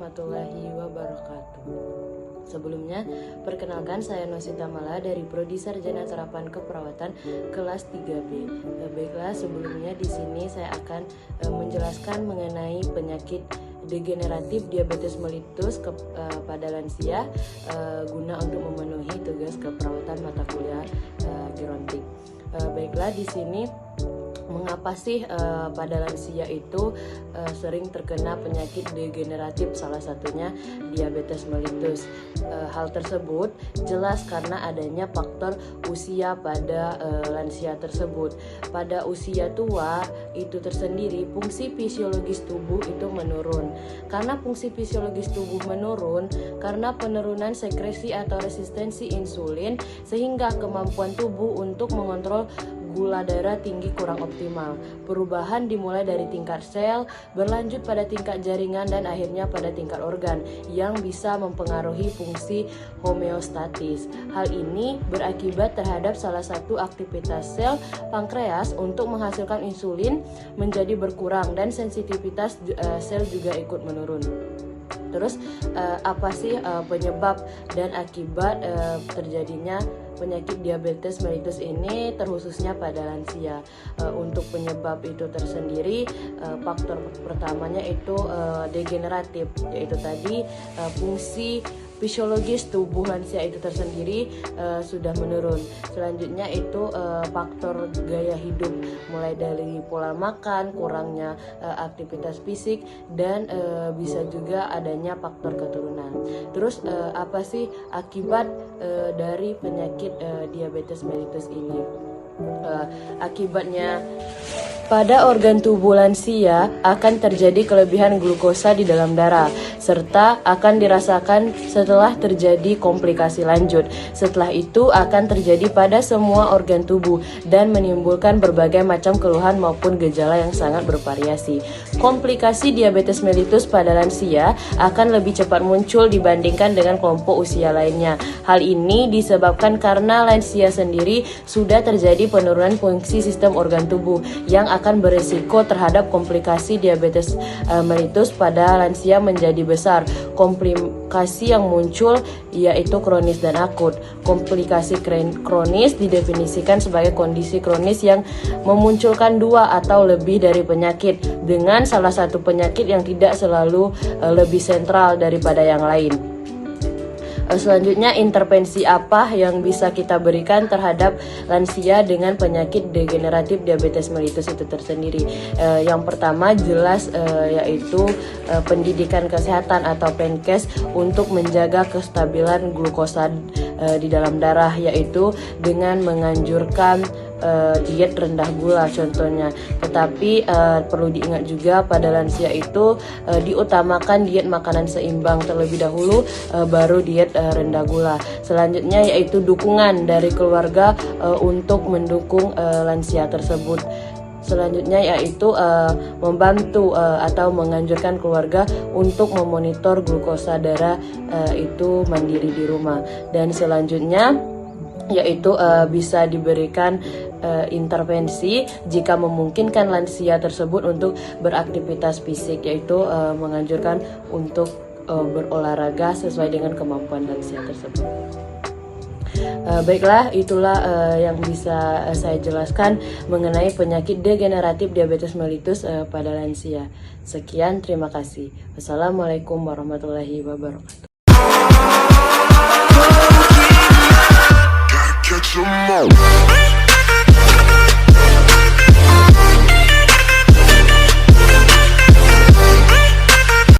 warahmatullahi wabarakatuh. Sebelumnya, perkenalkan saya Nosita Mala dari Prodi Sarjana Terapan Keperawatan kelas 3B. Baiklah, sebelumnya di sini saya akan menjelaskan mengenai penyakit degeneratif diabetes mellitus pada lansia guna untuk memenuhi tugas keperawatan mata kuliah gerontik. Baiklah, di sini mengapa sih pada lansia itu sering terkena penyakit degeneratif, salah satunya diabetes mellitus. Hal tersebut jelas karena adanya faktor usia pada lansia tersebut. Pada usia tua itu tersendiri fungsi fisiologis tubuh itu menurun. Karena fungsi fisiologis tubuh menurun karena penurunan sekresi atau resistensi insulin, sehingga kemampuan tubuh untuk mengontrol gula darah tinggi kurang optimal. Perubahan dimulai dari tingkat sel, berlanjut pada tingkat jaringan, dan akhirnya pada tingkat organ yang bisa mempengaruhi fungsi homeostatis. Hal ini berakibat terhadap salah satu aktivitas sel pankreas untuk menghasilkan insulin menjadi berkurang, dan sensitivitas sel juga ikut menurun. Terus apa sih penyebab dan akibat terjadinya penyakit diabetes mellitus ini, terkhususnya pada lansia? Untuk penyebab itu tersendiri, faktor pertamanya itu degeneratif, yaitu tadi fungsi fisiologis tubuh lansia itu tersendiri sudah menurun. Selanjutnya itu faktor gaya hidup, mulai dari pola makan, kurangnya aktivitas fisik, dan bisa juga adanya faktor keturunan. Terus apa sih akibat dari penyakit diabetes mellitus ini? Akibatnya, pada organ tubuh lansia akan terjadi kelebihan glukosa di dalam darah, serta akan dirasakan setelah terjadi komplikasi lanjut. Setelah itu akan terjadi pada semua organ tubuh dan menimbulkan berbagai macam keluhan maupun gejala yang sangat bervariasi. Komplikasi diabetes mellitus pada lansia akan lebih cepat muncul dibandingkan dengan kelompok usia lainnya. Hal ini disebabkan karena lansia sendiri sudah terjadi penurunan fungsi sistem organ tubuh yang akan berisiko terhadap komplikasi diabetes mellitus pada lansia menjadi besar. Komplikasi yang muncul yaitu kronis dan akut. Komplikasi kronis didefinisikan sebagai kondisi kronis yang memunculkan dua atau lebih dari penyakit, dengan salah satu penyakit yang tidak selalu lebih sentral daripada yang lain. Selanjutnya, intervensi apa yang bisa kita berikan terhadap lansia dengan penyakit degeneratif diabetes mellitus itu tersendiri? Yang pertama jelas yaitu pendidikan kesehatan atau PENKES untuk menjaga kestabilan glukosa di dalam darah, yaitu dengan menganjurkan diet rendah gula contohnya. Tetapi perlu diingat juga pada lansia itu diutamakan diet makanan seimbang terlebih dahulu, baru diet rendah gula. Selanjutnya yaitu dukungan dari keluarga untuk mendukung lansia tersebut. Selanjutnya yaitu membantu atau menganjurkan keluarga untuk memonitor glukosa darah itu mandiri di rumah. Dan selanjutnya yaitu bisa diberikan intervensi jika memungkinkan lansia tersebut untuk beraktivitas fisik, yaitu menganjurkan untuk berolahraga sesuai dengan kemampuan lansia tersebut. Baiklah, itulah yang bisa saya jelaskan mengenai penyakit degeneratif diabetes mellitus pada lansia. Sekian, terima kasih. Wassalamualaikum warahmatullahi wabarakatuh.